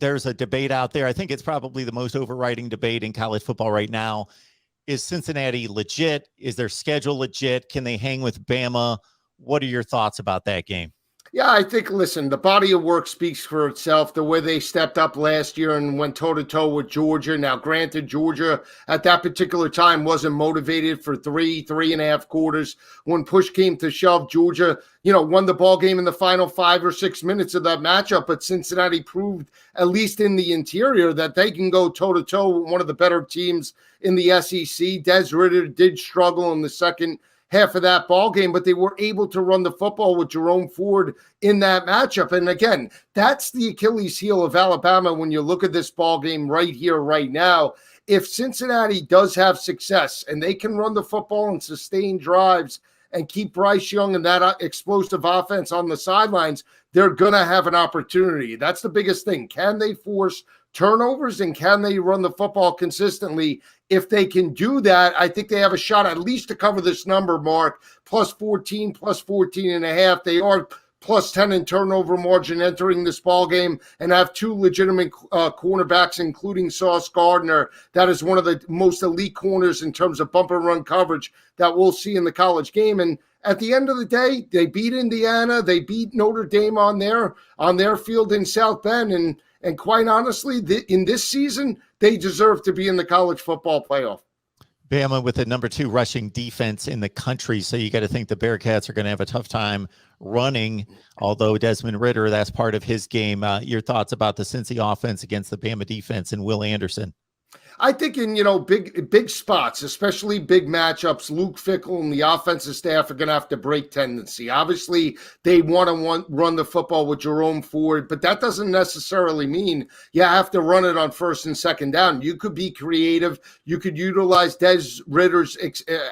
there's a debate out there. I think it's probably the most overriding debate in college football right now. Is Cincinnati legit? Is their schedule legit? Can they hang with Bama? What are your thoughts about that game? Yeah, I think, listen, the body of work speaks for itself. The way they stepped up last year and went toe-to-toe with Georgia. Now, granted, Georgia at that particular time wasn't motivated for three and a half quarters. When push came to shove, Georgia, won the ball game in the final 5 or 6 minutes of that matchup. But Cincinnati proved, at least in the interior, that they can go toe-to-toe with one of the better teams in the SEC. Des Ridder did struggle in the second half of that ball game, but they were able to run the football with Jerome Ford in that matchup. And again, that's the Achilles heel of Alabama when you look at this ball game right here, right now. If Cincinnati does have success and they can run the football and sustain drives and keep Bryce Young and that explosive offense on the sidelines, they're going to have an opportunity. That's the biggest thing. Can they force turnovers and can they run the football consistently? If they can do that, I think they have a shot at least to cover this number, Mark, plus 14 and a half. They are plus 10 in turnover margin entering this ball game and have two legitimate cornerbacks, including Sauce Gardner. That is one of the most elite corners in terms of bump and run coverage that we'll see in the college game. And at the end of the day, they beat Indiana. They beat Notre Dame on their field in South Bend. And quite honestly, in this season, they deserve to be in the college football playoff. Bama with the number 2 rushing defense in the country. So you got to think the Bearcats are going to have a tough time running, although Desmond Ridder, that's part of his game. Your thoughts about the Cincy offense against the Bama defense and Will Anderson? I think in, big spots, especially big matchups, Luke Fickell and the offensive staff are going to have to break tendency. Obviously, they want to run the football with Jerome Ford, but that doesn't necessarily mean you have to run it on first and second down. You could be creative. You could utilize Des Ridder's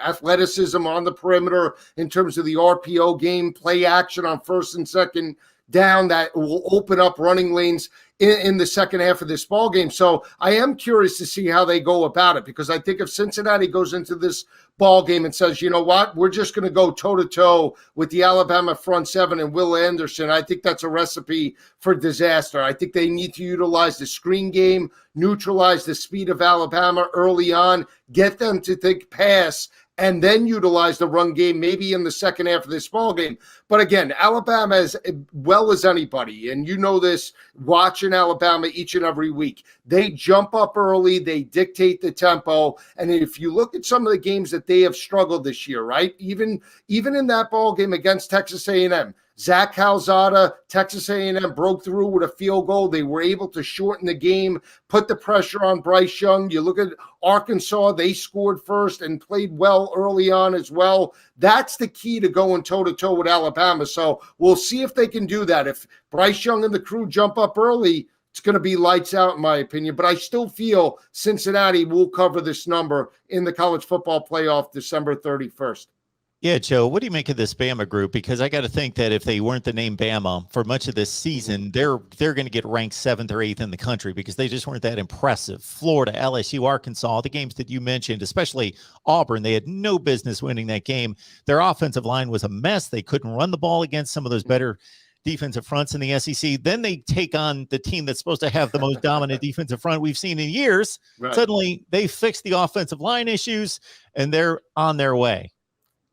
athleticism on the perimeter in terms of the RPO game, play action on first and second down that will open up running lanes in the second half of this ball game. So I am curious to see how they go about it, because I think if Cincinnati goes into this ball game and says, you know what, we're just going to go toe-to-toe with the Alabama front seven and Will Anderson, I think that's a recipe for disaster. I think they need to utilize the screen game, neutralize the speed of Alabama early on, get them to think pass, and then utilize the run game maybe in the second half of this ball game. But again, Alabama, as well as anybody, and you know this, watching Alabama each and every week, they jump up early, they dictate the tempo. And if you look at some of the games that they have struggled this year, right, even in that ball game against Texas A&M, Zach Calzada, Texas A&M broke through with a field goal. They were able to shorten the game, put the pressure on Bryce Young. You look at Arkansas, they scored first and played well early on as well. That's the key to going toe-to-toe with Alabama. So we'll see if they can do that. If Bryce Young and the crew jump up early, it's going to be lights out, in my opinion. But I still feel Cincinnati will cover this number in the college football playoff December 31st. Yeah, Joe, what do you make of this Bama group? Because I got to think that if they weren't the name Bama for much of this season, they're going to get ranked 7th or 8th in the country because they just weren't that impressive. Florida, LSU, Arkansas, the games that you mentioned, especially Auburn, they had no business winning that game. Their offensive line was a mess. They couldn't run the ball against some of those better defensive fronts in the SEC. Then they take on the team that's supposed to have the most dominant defensive front we've seen in years. Right. Suddenly, they fix the offensive line issues, and they're on their way.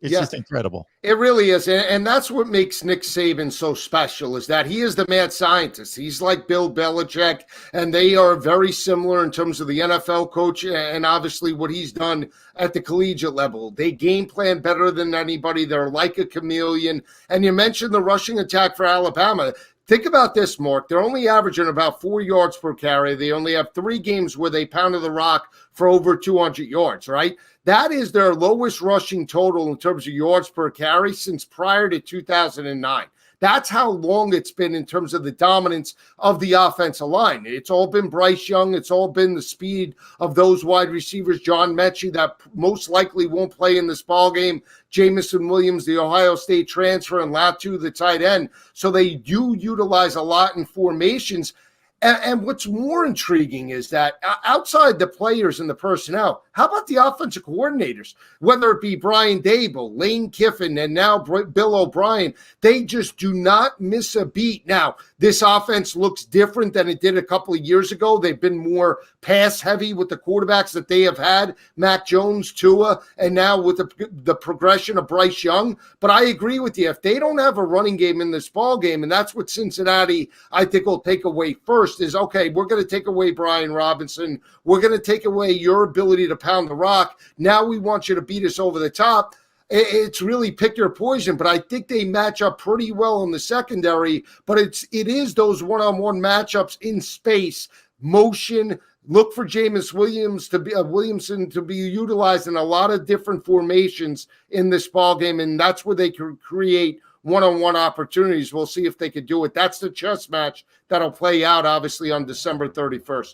It's just incredible. It really is. And that's what makes Nick Saban so special, is that he is the mad scientist. He's like Bill Belichick, and they are very similar in terms of the NFL coach and obviously what he's done at the collegiate level. They game plan better than anybody. They're like a chameleon. And you mentioned the rushing attack for Alabama. Think about this, Mark. They're only averaging about 4 yards per carry. They only have 3 games where they pounded the rock for over 200 yards, right? That is their lowest rushing total in terms of yards per carry since prior to 2009. That's how long it's been in terms of the dominance of the offensive line. It's all been Bryce Young. It's all been the speed of those wide receivers. John Mechie, that most likely won't play in this ballgame. Jamison Williams, the Ohio State transfer, and Latu, the tight end. So they do utilize a lot in formations. And what's more intriguing is that outside the players and the personnel, how about the offensive coordinators? Whether it be Brian Dable, Lane Kiffin, and now Bill O'Brien, they just do not miss a beat. Now, This offense looks different than it did a couple of years ago. They've been more pass heavy with the quarterbacks that they have had, Mac Jones, Tua, and now with the progression of Bryce Young. But I agree with you. If they don't have a running game in this ball game, and that's what Cincinnati, I think, will take away first, is, okay, we're going to take away Brian Robinson. We're going to take away your ability to pound the rock. Now we want you to beat us over the top. It's really pick your poison, but I think they match up pretty well in the secondary. But it is those one-on-one matchups in space, motion. Look for Jameis Williamson to be utilized in a lot of different formations in this ball game, and that's where they can create one-on-one opportunities. We'll see if they could do it. That's the chess match that'll play out, obviously, on December 31st.